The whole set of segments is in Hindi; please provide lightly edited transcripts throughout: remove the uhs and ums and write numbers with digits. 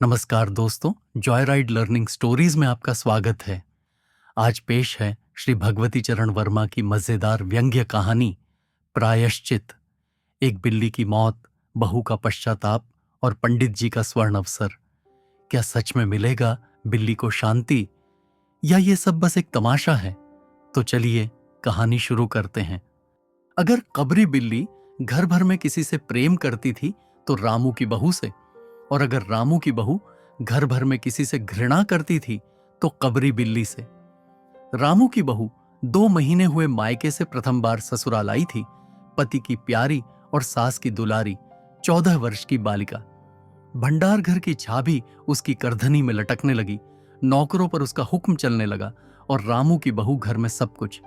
नमस्कार दोस्तों, जॉय राइड लर्निंग स्टोरीज में आपका स्वागत है। आज पेश है श्री भगवती चरण वर्मा की मजेदार व्यंग्य कहानी प्रायश्चित। एक बिल्ली की मौत, बहू का पश्चाताप और पंडित जी का स्वर्ण अवसर। क्या सच में मिलेगा बिल्ली को शांति, या ये सब बस एक तमाशा है? तो चलिए कहानी शुरू करते हैं। अगर कबरी बिल्ली घर भर में किसी से प्रेम करती थी तो रामू की बहू से, और अगर रामू की बहू घर भर में किसी से घृणा करती थी तो कबरी बिल्ली से। रामू की बहू 2 महीने हुए मायके से प्रथम बार ससुराल आई थी। पति की प्यारी और सास की दुलारी 14 वर्ष की बालिका। भंडार घर की चाबी उसकी करधनी में लटकने लगी, नौकरों पर उसका हुक्म चलने लगा और रामू की बहू घर में सब कुछ।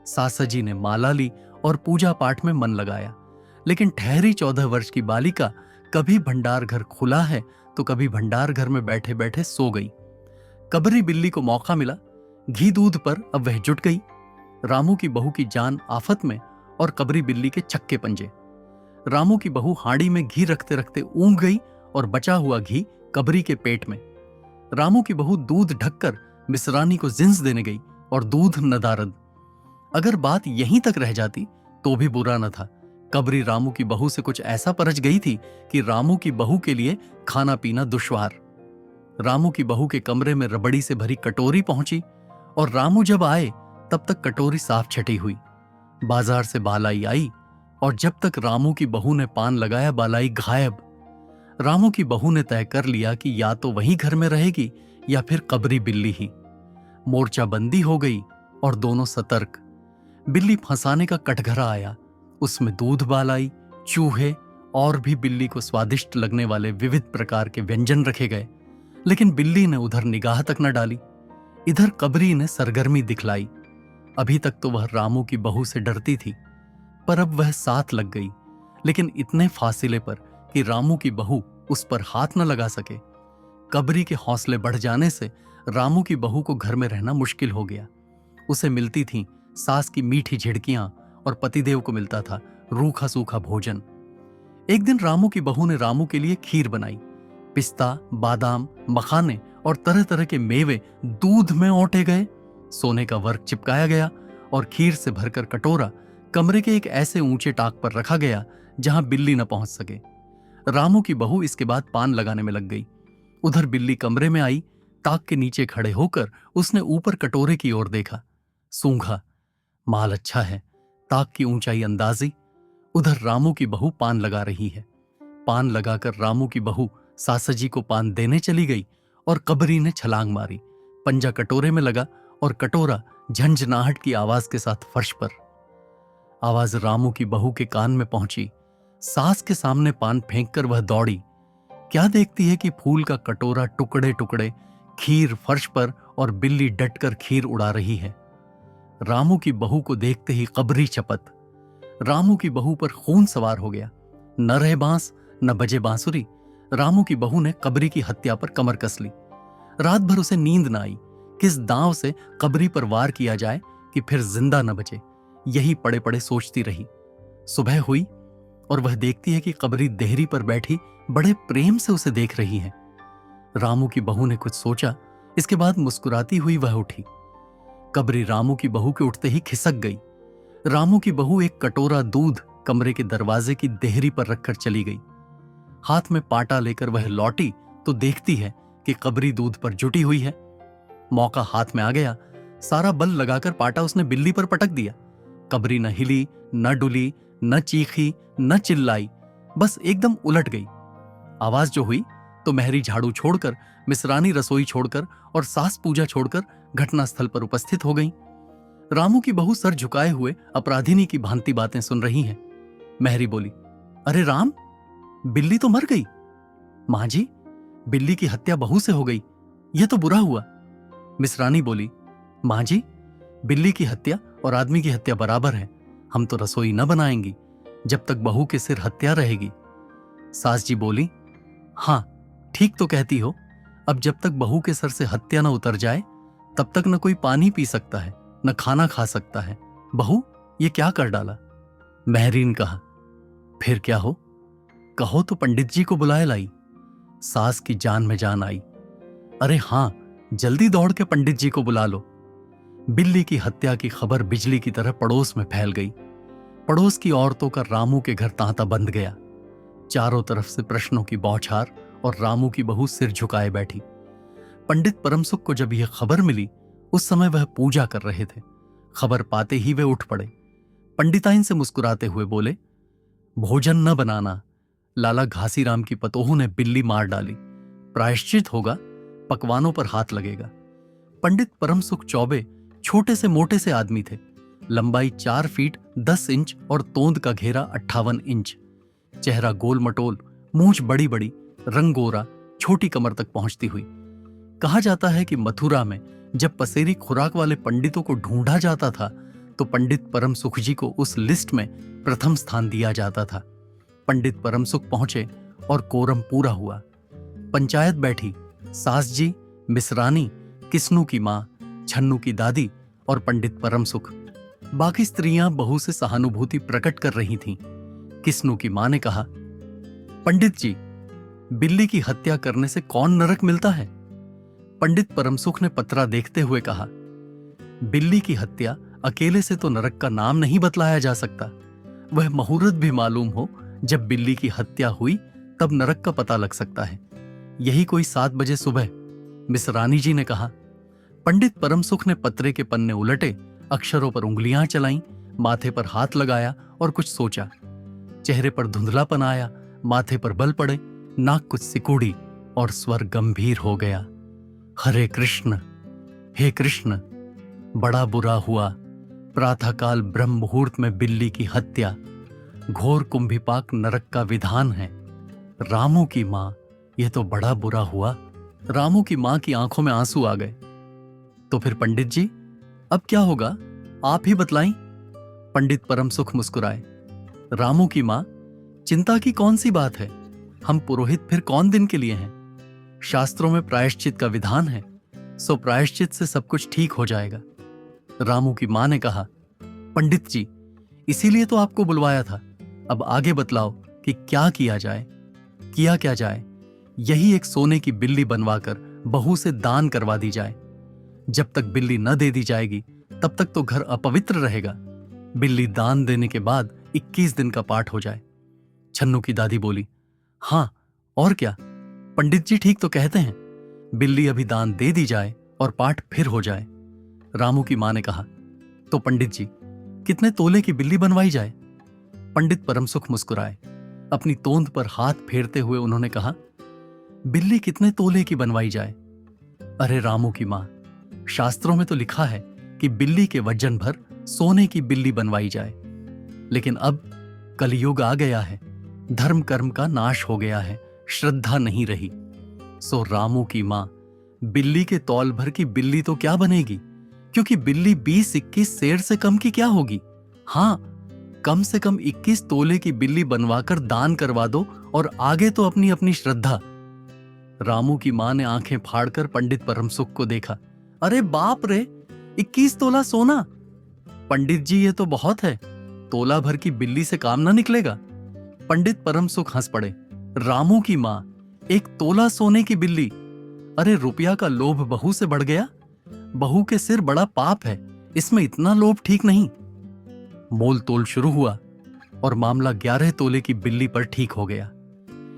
सासजी ने माला ली और पूजा पाठ में मन लगाया, लेकिन ठहरी 14 वर्ष की बालिका कभी भंडार घर खुला है तो कभी भंडार घर में बैठे बैठे सो गई। कबरी बिल्ली को मौका मिला, घी दूध पर अब वह जुट गई। रामू की बहू की जान आफत में और कबरी बिल्ली के छक्के पंजे। रामू की बहू हांडी में घी रखते रखते ऊंघ गई और बचा हुआ घी कबरी के पेट में। रामू की बहू दूध ढककर मिसरानी को जिन्स देने गई और दूध नदारद। अगर बात यहीं तक रह जाती तो भी बुरा न था। कबरी रामू की बहू से कुछ ऐसा परच गई थी कि रामू की बहू के लिए खाना पीना दुश्वार। रामू की बहू के कमरे में रबड़ी से भरी कटोरी पहुंची और रामू जब आए तब तक कटोरी साफ छटी हुई। बाजार से बालाई आई और जब तक रामू की बहू ने पान लगाया बालाई गायब। रामू की बहू ने तय कर लिया कि या तो वही घर में रहेगी या फिर कबरी बिल्ली ही। मोर्चाबंदी हो गई और दोनों सतर्क। बिल्ली फंसाने का कटघरा आया। उसमें दूध बालाई, चूहे और भी बिल्ली को स्वादिष्ट लगने वाले विविध प्रकार के व्यंजन रखे गए, लेकिन बिल्ली ने उधर निगाह तक न डाली। इधर कबरी ने सरगर्मी दिखलाई। अभी तक तो वह रामू की बहू से डरती थी, पर अब वह साथ लग गई, लेकिन इतने फासिले पर कि रामू की बहू उस पर हाथ न लगा सके। कबरी के हौसले बढ़ जाने से रामू की बहू को घर में रहना मुश्किल हो गया। उसे मिलती थीं सास की मीठी झिड़कियां और पतिदेव को मिलता था रूखा सूखा भोजन। एक दिन रामू की बहू ने रामू के लिए खीर बनाई। पिस्ता, बादाम, मखाने और तरह तरह के मेवे दूध में औटे गए। सोने का वर्क चिपकाया गया और खीर से भरकर कटोरा कमरे के एक ऐसे ऊंचे टाक पर रखा गया जहां बिल्ली न पहुंच सके। रामू की बहू इसके बाद पान लगाने में लग गई। उधर बिल्ली कमरे में आई। ताक के नीचे खड़े होकर उसने ऊपर कटोरे की ओर देखा। सूंघा, माल अच्छा है। ताक की ऊंचाई अंदाजी। उधर रामू की बहू पान लगा रही है। पान लगाकर रामू की बहू सासजी को पान देने चली गई और कबरी ने छलांग मारी। पंजा कटोरे में लगा और कटोरा झंझनाहट की आवाज के साथ फर्श पर। आवाज रामू की बहू के कान में पहुंची। सास के सामने पान फेंककर वह दौड़ी। क्या देखती है कि फूल का कटोरा टुकड़े टुकड़े, खीर फर्श पर और बिल्ली डटकर खीर उड़ा रही है। रामू की बहू को देखते ही कबरी चपत। रामू की बहू पर खून सवार हो गया। न रहे बांस न बजे बांसुरी। रामू की बहू ने कबरी की हत्या पर कमर कस ली। रात भर उसे नींद न आई। किस दांव से कबरी पर वार किया जाए कि फिर जिंदा न बचे, यही पड़े पड़े सोचती रही। सुबह हुई और वह देखती है कि कबरी देहरी पर बैठी बड़े प्रेम से उसे देख रही है। रामू की बहू ने कुछ सोचा, इसके बाद मुस्कुराती हुई वह उठी। कबरी रामू की बहू के उठते ही खिसक गई। रामू की बहू एक कटोरा दूध कमरे के दरवाजे की देहरी पर रखकर चली गई। हाथ में पाटा लेकर वह लौटी तो देखती है कि कबरी दूध पर जुटी हुई है। मौका हाथ में आ गया। सारा बल लगाकर पाटा उसने बिल्ली पर पटक दिया। कबरी न हिली, न डुली, न चीखी, न चिल्लाई, बस एकदम उलट गई। आवाज जो हुई तो मेहरी झाड़ू छोड़कर, मिसरानी रसोई छोड़कर और सास पूजा छोड़कर घटनास्थल पर उपस्थित हो गई। रामू की बहू सर झुकाए हुए अपराधिनी की भांति बातें सुन रही हैं। मेहरी बोली, अरे राम, बिल्ली तो मर गई। मां जी, बिल्ली की हत्या बहू से हो गई, यह तो बुरा हुआ। मिसरानी बोली, मां जी, बिल्ली की हत्या और आदमी की हत्या बराबर है। हम तो रसोई न बनाएंगी जब तक बहू के सिर हत्या रहेगी। सास जी बोली, हां ठीक तो कहती हो। अब जब तक बहू के सर से हत्या न उतर जाए तब तक न कोई पानी पी सकता है, न खाना खा सकता है। बहू, ये क्या कर डाला? मेहरी ने कहा, फिर क्या हो, कहो तो पंडित जी को बुलाए लाई। सास की जान में जान आई। अरे हाँ, जल्दी दौड़ के पंडित जी को बुला लो। बिल्ली की हत्या की खबर बिजली की तरह पड़ोस में फैल गई। पड़ोस की औरतों का रामू के घर तांता बंध गया। चारों तरफ से प्रश्नों की बौछार और रामू की बहू सिर झुकाए बैठी। पंडित परमसुख को जब यह खबर मिली, उस समय वह पूजा कर रहे थे। खबर पाते ही वे उठ पड़े। पंडिताइन से मुस्कुराते हुए बोले, भोजन न बनाना, लाला घासीराम की पतोहू ने बिल्ली मार डाली, प्रायश्चित होगा, पकवानों पर हाथ लगेगा। पंडित परमसुख चौबे छोटे से मोटे से आदमी थे। लंबाई 4 फीट 10 इंच और तोंद का घेरा 58 इंच। चेहरा गोल मटोल, मूंछ बड़ी बड़ी, रंग गोरा, छोटी कमर तक पहुंचती हुई। कहा जाता है कि मथुरा में जब पसेरी खुराक वाले पंडितों को ढूंढा जाता था तो पंडित परमसुख जी को उस लिस्ट में प्रथम स्थान दिया जाता था। पंडित परमसुख पहुंचे और कोरम पूरा हुआ। पंचायत बैठी। सास जी, मिसरानी, किस्नू की मां, छन्नू की दादी और पंडित परमसुख। बाकी स्त्रियां बहू से सहानुभूति प्रकट कर रही थीं। किस्नू की मां ने कहा, पंडित जी, बिल्ली की हत्या करने से कौन नरक मिलता है? पंडित परमसुख ने पत्रा देखते हुए कहा, बिल्ली की हत्या अकेले से तो नरक का नाम नहीं बतलाया जा सकता। वह मुहूर्त भी मालूम हो जब बिल्ली की हत्या हुई, तब नरक का पता लग सकता है। यही कोई 7 बजे सुबह, मिसरानी जी ने कहा। पंडित परमसुख ने पत्रे के पन्ने उलटे, अक्षरों पर उंगलियां चलाईं, माथे पर हाथ लगाया और कुछ सोचा। चेहरे पर धुंधलापन आया, माथे पर बल पड़े, नाक कुछ सिकुड़ी और स्वर गंभीर हो गया। हरे कृष्ण, हे कृष्ण, बड़ा बुरा हुआ। प्रातःकाल ब्रह्म मुहूर्त में बिल्ली की हत्या, घोर कुंभिपाक नरक का विधान है। रामू की मां, यह तो बड़ा बुरा हुआ। रामू की मां की आंखों में आंसू आ गए। तो फिर पंडित जी, अब क्या होगा, आप ही बतलाएं। पंडित परमसुख मुस्कुराए। रामू की मां, चिंता की कौन सी बात है? हम पुरोहित फिर कौन दिन के लिए हैं? शास्त्रों में प्रायश्चित का विधान है, सो प्रायश्चित से सब कुछ ठीक हो जाएगा। रामू की मां ने कहा, पंडित जी, इसीलिए तो आपको बुलवाया था। अब आगे बतलाओ कि क्या किया जाए। किया क्या जाए? यही एक सोने की बिल्ली बनवाकर बहू से दान करवा दी जाए। जब तक बिल्ली न दे दी जाएगी तब तक तो घर अपवित्र रहेगा। बिल्ली दान देने के बाद 21 दिन का पाठ हो जाए। छन्नू की दादी बोली, हां, और क्या, पंडित जी ठीक तो कहते हैं। बिल्ली अभी दान दे दी जाए और पाठ फिर हो जाए। रामू की मां ने कहा, तो पंडित जी, कितने तोले की बिल्ली बनवाई जाए? पंडित परमसुख मुस्कुराए। अपनी तोंद पर हाथ फेरते हुए उन्होंने कहा, बिल्ली कितने तोले की बनवाई जाए? अरे रामू की मां, शास्त्रों में तो लिखा है कि बिल्ली के वजन भर सोने की बिल्ली बनवाई जाए। लेकिन अब कलयुग आ गया है, धर्म कर्म का नाश हो गया है, श्रद्धा नहीं रही। सो रामू की मां, बिल्ली के तौल भर की बिल्ली तो क्या बनेगी, क्योंकि बिल्ली 20-21 सेर से कम की क्या होगी। हां, कम से कम 21 तोले की बिल्ली बनवाकर दान करवा दो और आगे तो अपनी अपनी श्रद्धा। रामू की मां ने आंखें फाड़कर पंडित परमसुख को देखा। अरे बाप रे, 21 तोला सोना! पंडित जी, ये तो बहुत है। तोला भर की बिल्ली से काम ना निकलेगा। पंडित परमसुख हंस पड़े। रामू की मां, 1 तोला सोने की बिल्ली! अरे रुपया का लोभ बहू से बढ़ गया। बहू के सिर बड़ा पाप है, इसमें इतना लोभ ठीक नहीं। मोल तोल शुरू हुआ और मामला 11 तोले की बिल्ली पर ठीक हो गया।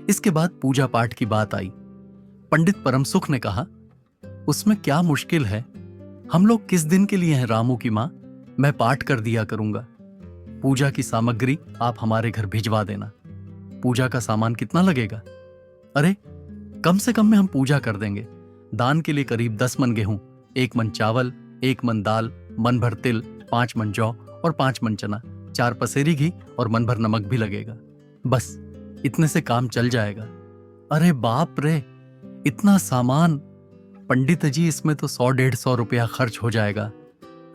इसके बाद पूजा पाठ की बात आई। पंडित परमसुख ने कहा, उसमें क्या मुश्किल है? हम लोग किस दिन के लिए हैं रामू की मां? मैं पाठ कर दिया करूंगा। पूजा की सामग्री आप हमारे घर भिजवा देना। पूजा का सामान कितना लगेगा? अरे कम से कम में हम पूजा कर देंगे। दान के लिए करीब 10 मन गेहूं, 1 मन चावल, 1 मन दाल, मन भर तिल, 5 मन जौ और 5 मन चना, 4 पसेरी घी और मन भर नमक भी लगेगा। बस इतने से काम चल जाएगा। अरे बाप रे, इतना सामान! पंडित जी, इसमें तो 100-150 रुपया खर्च हो जाएगा।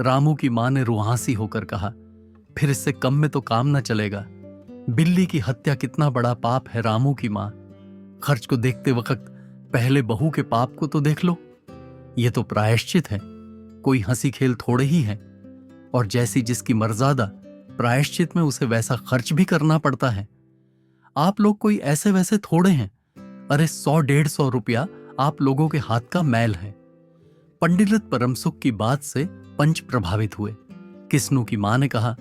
रामू की मां ने रुहासी होकर कहा, फिर इससे कम में तो काम न चलेगा। बिल्ली की हत्या कितना बड़ा पाप है रामू की मां। खर्च को देखते वक्त पहले बहू के पाप को तो देख लो। ये तो प्रायश्चित है, कोई हंसी खेल थोड़े ही है। और जैसी जिसकी मर्यादा, प्रायश्चित में उसे वैसा खर्च भी करना पड़ता है। आप लोग कोई ऐसे वैसे थोड़े हैं। अरे 100-150 रुपया आप लोगों के हाथ का मैल है। पंडित परमसुख की बात से पंच प्रभावित हुए। किस्नू की मां ने कहा,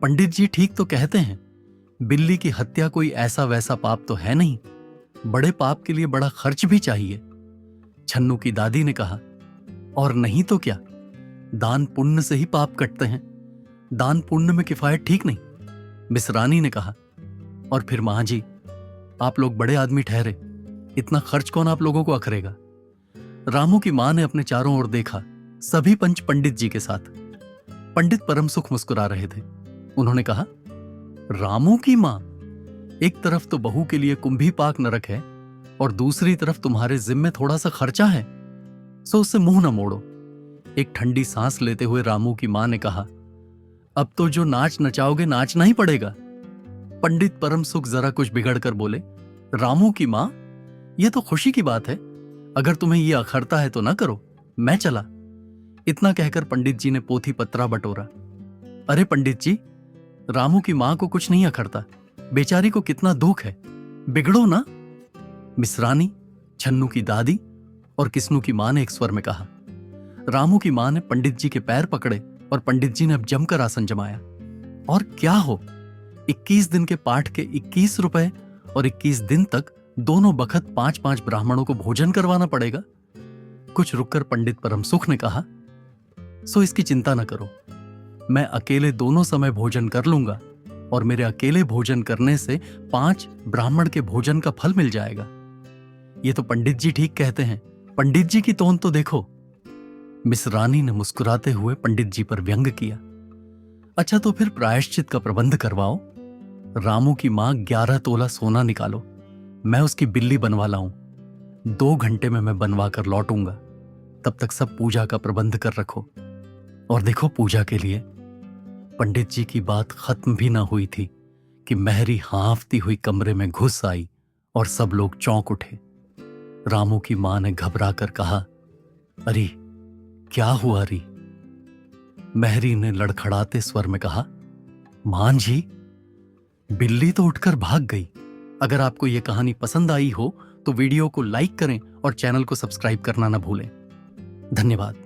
पंडित जी ठीक तो कहते हैं, बिल्ली की हत्या कोई ऐसा वैसा पाप तो है नहीं, बड़े पाप के लिए बड़ा खर्च भी चाहिए। छन्नू की दादी ने कहा, और नहीं तो क्या, दान पुण्य से ही पाप कटते हैं, दान पुण्य में किफायत ठीक नहीं। मिसरानी ने कहा, और फिर मां जी, आप लोग बड़े आदमी ठहरे, इतना खर्च कौन आप लोगों को अखरेगा। रामू की मां ने अपने चारों ओर देखा, सभी पंच पंडित जी के साथ। पंडित परमसुख मुस्कुरा रहे थे। उन्होंने कहा, रामू की मां, एक तरफ तो बहू के लिए कुंभी पाक नरक है और दूसरी तरफ तुम्हारे जिम्मे थोड़ा सा खर्चा है, सो उससे मुंह न मोड़ो। एक ठंडी सांस लेते हुए रामू की मां ने कहा, अब तो जो नाच नचाओगे नाचना ही पड़ेगा। पंडित परमसुख जरा कुछ बिगड़ कर बोले, रामू की मां, यह तो खुशी की बात है, अगर तुम्हें यह अखरता है तो ना करो, मैं चला। इतना कहकर पंडित जी ने पोथी पत्रा बटोरा। अरे पंडित जी, रामू की मां को कुछ नहीं अखरता, बेचारी को कितना दुख है, बिगड़ो ना। मिसरानी, छन्नू की दादी और किस्नू की मां ने एक स्वर में कहा। रामू की मां ने पंडित जी के पैर पकड़े और पंडित जी ने अब जमकर आसन जमाया। और क्या हो, 21 दिन के पाठ के 21 रुपए और 21 दिन तक दोनों बखत 5-5 ब्राह्मणों को भोजन करवाना पड़ेगा। कुछ रुककर पंडित परमसुख ने कहा, सो इसकी चिंता न करो, मैं अकेले दोनों समय भोजन कर लूंगा और मेरे अकेले भोजन करने से 5 ब्राह्मण के भोजन का फल मिल जाएगा। ये तो पंडित जी ठीक कहते हैं, पंडित जी की तोन तो देखो। मिसरानी ने मुस्कुराते हुए पंडित जी पर व्यंग किया। अच्छा तो फिर प्रायश्चित का प्रबंध करवाओ। रामू की मां 11 तोला सोना निकालो, मैं उसकी बिल्ली बनवा लाऊं। 2 घंटे में मैं बनवा कर लौटूंगा, तब तक सब पूजा का प्रबंध कर रखो। और देखो, पूजा के लिए पंडित जी की बात खत्म भी ना हुई थी कि महरी हाँफती हुई कमरे में घुस आई और सब लोग चौंक उठे। रामू की मां ने घबरा कर कहा, अरे क्या हुआ री? महरी ने लड़खड़ाते स्वर में कहा, मान जी, बिल्ली तो उठकर भाग गई। अगर आपको यह कहानी पसंद आई हो तो वीडियो को लाइक करें और चैनल को सब्सक्राइब करना ना भूलें। धन्यवाद।